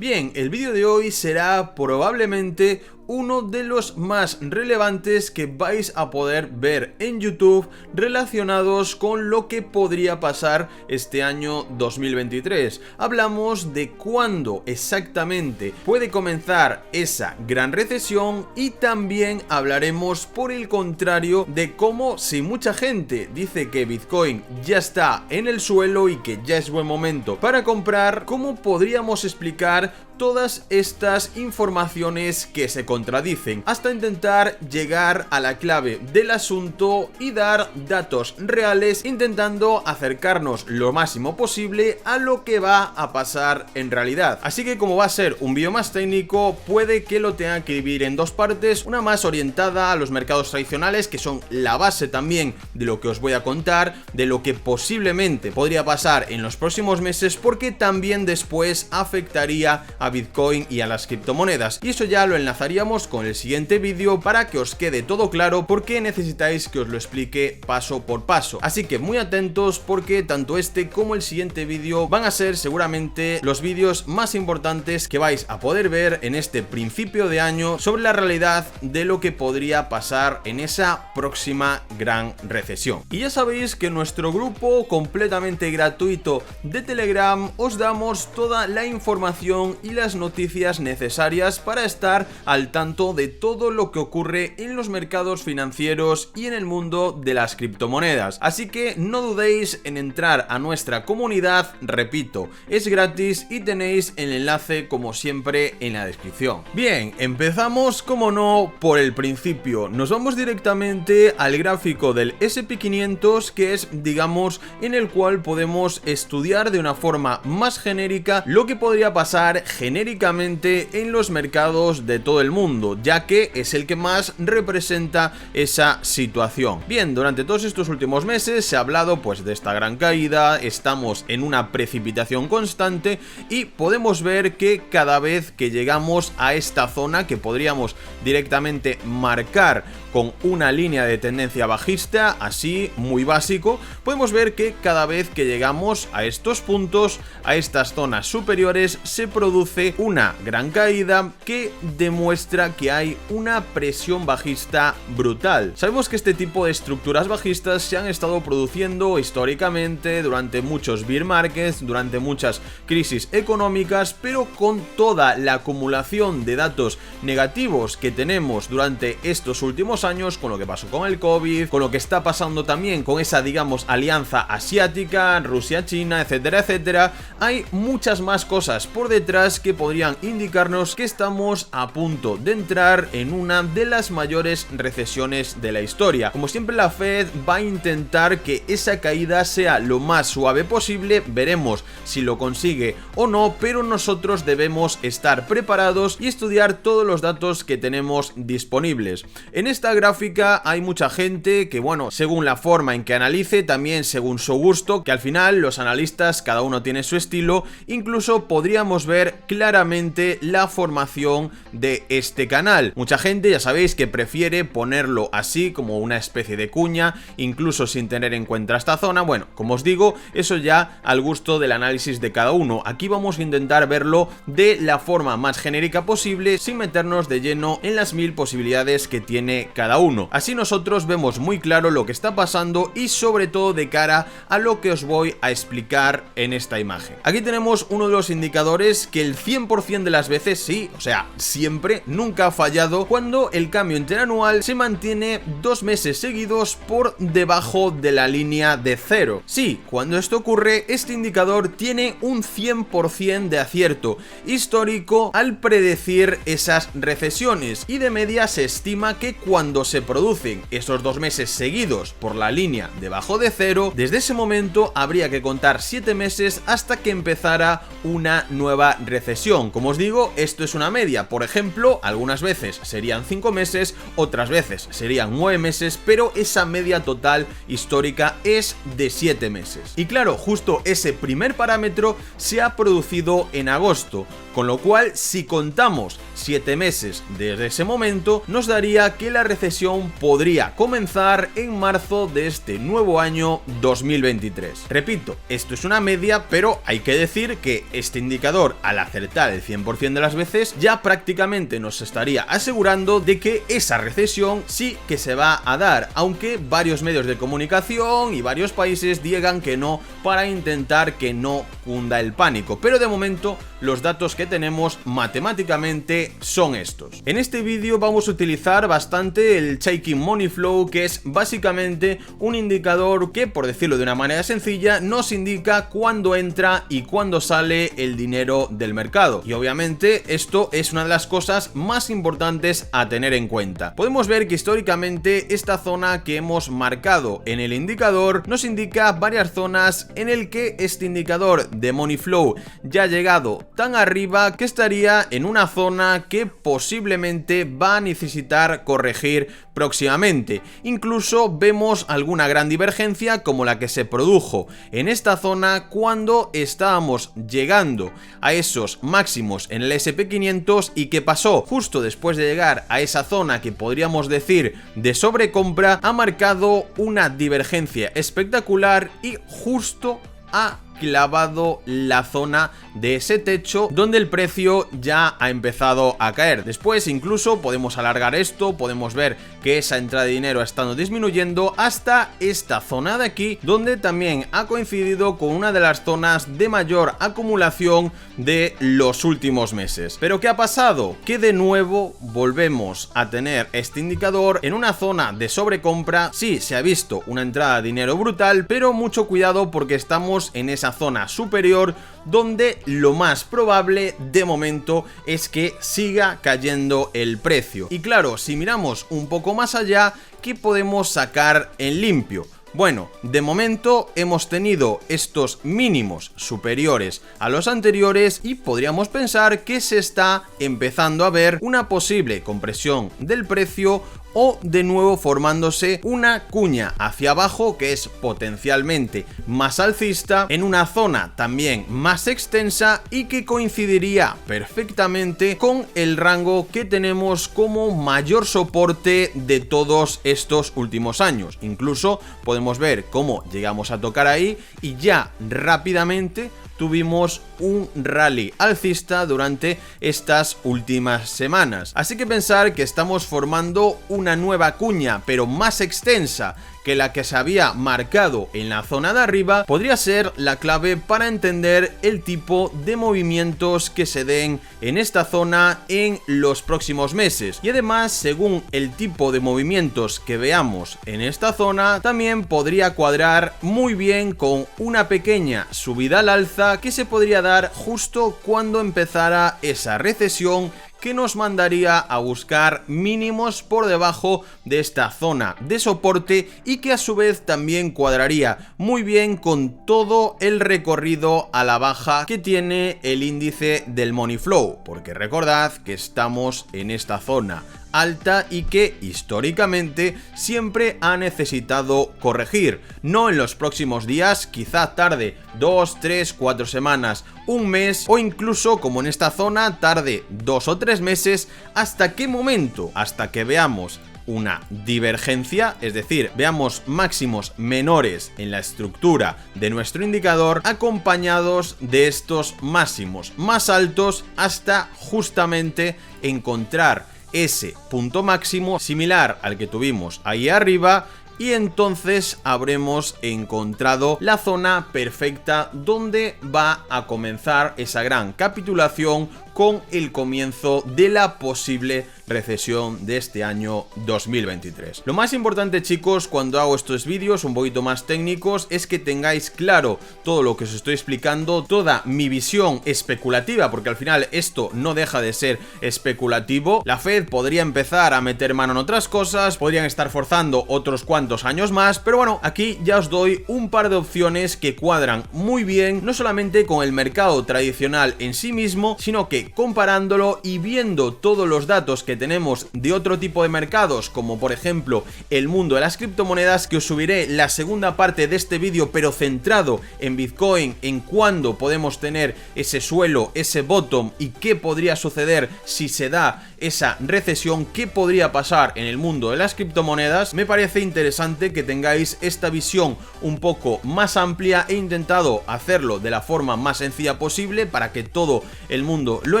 Bien, el vídeo de hoy será probablemente uno de los más relevantes que vais a poder ver en YouTube relacionados con lo que podría pasar este año 2023. Hablamos de cuándo exactamente puede comenzar esa gran recesión y también hablaremos por el contrario de cómo, si mucha gente dice que Bitcoin ya está en el suelo y que ya es buen momento para comprar, cómo podríamos explicar todas estas informaciones que se contradicen hasta intentar llegar a la clave del asunto y dar datos reales, intentando acercarnos lo máximo posible a lo que va a pasar en realidad. Así que como va a ser un vídeo más técnico, puede que lo tenga que dividir en dos partes, una más orientada a los mercados tradicionales, que son la base también de lo que os voy a contar, de lo que posiblemente podría pasar en los próximos meses, porque también después afectaría a Bitcoin y a las criptomonedas, y eso ya lo enlazaríamos con el siguiente vídeo para que os quede todo claro, porque necesitáis que os lo explique paso por paso. Así que muy atentos, porque tanto este como el siguiente vídeo van a ser seguramente los vídeos más importantes que vais a poder ver en este principio de año sobre la realidad de lo que podría pasar en esa próxima gran recesión. Y ya sabéis que en nuestro grupo completamente gratuito de Telegram os damos toda la información y las noticias necesarias para estar al tanto de todo lo que ocurre en los mercados financieros y en el mundo de las criptomonedas. Así que no dudéis en entrar a nuestra comunidad, repito, es gratis y tenéis el enlace como siempre en la descripción. Bien, empezamos como no por el principio, nos vamos directamente al gráfico del SP500, que es, digamos, en el cual podemos estudiar de una forma más genérica lo que podría pasar genéricamente en los mercados de todo el mundo, ya que es el que más representa esa situación. Bien, durante todos estos últimos meses se ha hablado pues de esta gran caída, estamos en una precipitación constante y podemos ver que cada vez que llegamos a esta zona que podríamos directamente marcar con una línea de tendencia bajista, así muy básico, podemos ver que cada vez que llegamos a estos puntos, a estas zonas superiores, se produce una gran caída que demuestra que hay una presión bajista brutal. Sabemos que este tipo de estructuras bajistas se han estado produciendo históricamente durante muchos bear markets, durante muchas crisis económicas, pero con toda la acumulación de datos negativos que tenemos durante estos últimos años, con lo que pasó con el COVID, con lo que está pasando también con esa, digamos, alianza asiática, Rusia-China, etcétera, etcétera, hay muchas más cosas por detrás que podrían indicarnos que estamos a punto de entrar en una de las mayores recesiones de la historia. Como siempre, la Fed va a intentar que esa caída sea lo más suave posible, veremos si lo consigue o no, pero nosotros debemos estar preparados y estudiar todos los datos que tenemos disponibles. En esta gráfica hay mucha gente que, bueno, según la forma en que analice, también según su gusto, que al final los analistas cada uno tiene su estilo, incluso podríamos ver claramente la formación de este canal. Mucha gente, ya sabéis, que prefiere ponerlo así como una especie de cuña, incluso sin tener en cuenta esta zona. Bueno, como os digo, eso ya al gusto del análisis de cada uno. Aquí vamos a intentar verlo de la forma más genérica posible, sin meternos de lleno en las 1000 posibilidades que tiene cada uno. Así nosotros vemos muy claro lo que está pasando y sobre todo de cara a lo que os voy a explicar en esta imagen. Aquí tenemos uno de los indicadores que el 100% de las veces, sí, o sea, siempre, nunca ha fallado cuando el cambio interanual se mantiene 2 meses seguidos por debajo de la línea de cero. Sí, cuando esto ocurre, este indicador tiene un 100% de acierto histórico al predecir esas recesiones, y de media se estima que cuando se producen esos 2 meses seguidos por la línea debajo de cero, desde ese momento habría que contar 7 meses hasta que empezara una nueva recesión. Como os digo, esto es una media. Por ejemplo, algunas veces serían 5 meses, otras veces serían 9 meses, pero esa media total histórica es de 7 meses. Y claro, justo ese primer parámetro se ha producido en agosto, con lo cual si contamos 7 meses desde ese momento, nos daría que la recesión podría comenzar en marzo de este nuevo año 2023. Repito, esto es una media, pero hay que decir que este indicador, al acertar el 100% de las veces, ya prácticamente nos estaría asegurando de que esa recesión sí que se va a dar, aunque varios medios de comunicación y varios países digan que no, para intentar que no cunda el pánico, pero de momento los datos que tenemos matemáticamente son estos. En este vídeo vamos a utilizar bastante el Chaikin Money Flow, que es básicamente un indicador que, por decirlo de una manera sencilla, nos indica cuándo entra y cuándo sale el dinero del mercado. Y obviamente esto es una de las cosas más importantes a tener en cuenta. Podemos ver que históricamente esta zona que hemos marcado en el indicador nos indica varias zonas en el que este indicador de Money Flow ya ha llegado tan arriba que estaría en una zona que posiblemente va a necesitar corregir próximamente. Incluso vemos alguna gran divergencia como la que se produjo en esta zona cuando estábamos llegando a esos máximos en el SP500 y que pasó justo después de llegar a esa zona que podríamos decir de sobrecompra, ha marcado una divergencia espectacular y justo ha clavado la zona de ese techo donde el precio ya ha empezado a caer. Después incluso podemos alargar esto, podemos ver que esa entrada de dinero ha estado disminuyendo hasta esta zona de aquí, donde también ha coincidido con una de las zonas de mayor acumulación de los últimos meses. Pero ¿qué ha pasado? Que de nuevo volvemos a tener este indicador en una zona de sobrecompra. Sí, se ha visto una entrada de dinero brutal, pero mucho cuidado porque estamos en esa zona superior donde lo más probable de momento es que siga cayendo el precio. Y claro, si miramos un poco más allá, ¿qué podemos sacar en limpio? Bueno, de momento hemos tenido estos mínimos superiores a los anteriores y podríamos pensar que se está empezando a ver una posible compresión del precio o de nuevo formándose una cuña hacia abajo que es potencialmente más alcista en una zona también más extensa y que coincidiría perfectamente con el rango que tenemos como mayor soporte de todos estos últimos años. Incluso podemos ver cómo llegamos a tocar ahí y ya rápidamente tuvimos un rally alcista durante estas últimas semanas. Así que pensar que estamos formando una nueva cuña, pero más extensa que la que se había marcado en la zona de arriba, podría ser la clave para entender el tipo de movimientos que se den en esta zona en los próximos meses. Y además, según el tipo de movimientos que veamos en esta zona, también podría cuadrar muy bien con una pequeña subida al alza que se podría dar justo cuando empezara esa recesión, que nos mandaría a buscar mínimos por debajo de esta zona de soporte y que a su vez también cuadraría muy bien con todo el recorrido a la baja que tiene el índice del Money Flow, porque recordad que estamos en esta zona alta y que históricamente siempre ha necesitado corregir, no en los próximos días, quizá tarde 2, 3, 4 semanas, un mes o incluso como en esta zona tarde 2 o 3 meses. ¿Hasta qué momento? Hasta que veamos una divergencia, es decir, veamos máximos menores en la estructura de nuestro indicador acompañados de estos máximos más altos hasta justamente encontrar ese punto máximo similar al que tuvimos ahí arriba, y entonces habremos encontrado la zona perfecta donde va a comenzar esa gran capitulación con el comienzo de la posible recesión de este año 2023. Lo más importante, chicos, cuando hago estos vídeos un poquito más técnicos, es que tengáis claro todo lo que os estoy explicando, toda mi visión especulativa, porque al final esto no deja de ser especulativo. La Fed podría empezar a meter mano en otras cosas, podrían estar forzando otros cuantos años más, pero bueno, aquí ya os doy un par de opciones que cuadran muy bien, no solamente con el mercado tradicional en sí mismo, sino que comparándolo y viendo todos los datos que que tenemos de otro tipo de mercados, como por ejemplo el mundo de las criptomonedas, que os subiré la segunda parte de este vídeo pero centrado en Bitcoin, en cuándo podemos tener ese suelo, ese bottom y qué podría suceder si se da esa recesión, qué podría pasar en el mundo de las criptomonedas. Me parece interesante que tengáis esta visión un poco más amplia. He intentado hacerlo de la forma más sencilla posible para que todo el mundo lo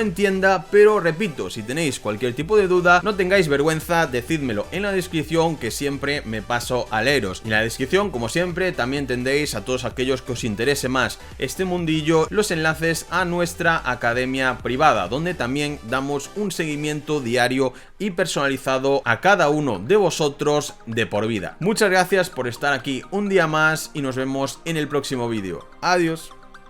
entienda, pero repito, si tenéis cualquier tipo de duda, no tengáis vergüenza, decídmelo en la descripción, que siempre me paso a leeros. En la descripción, como siempre, también tendréis a todos aquellos que os interese más este mundillo, los enlaces a nuestra academia privada, donde también damos un seguimiento diario y personalizado a cada uno de vosotros de por vida. Muchas gracias por estar aquí un día más y nos vemos en el próximo vídeo. Adiós.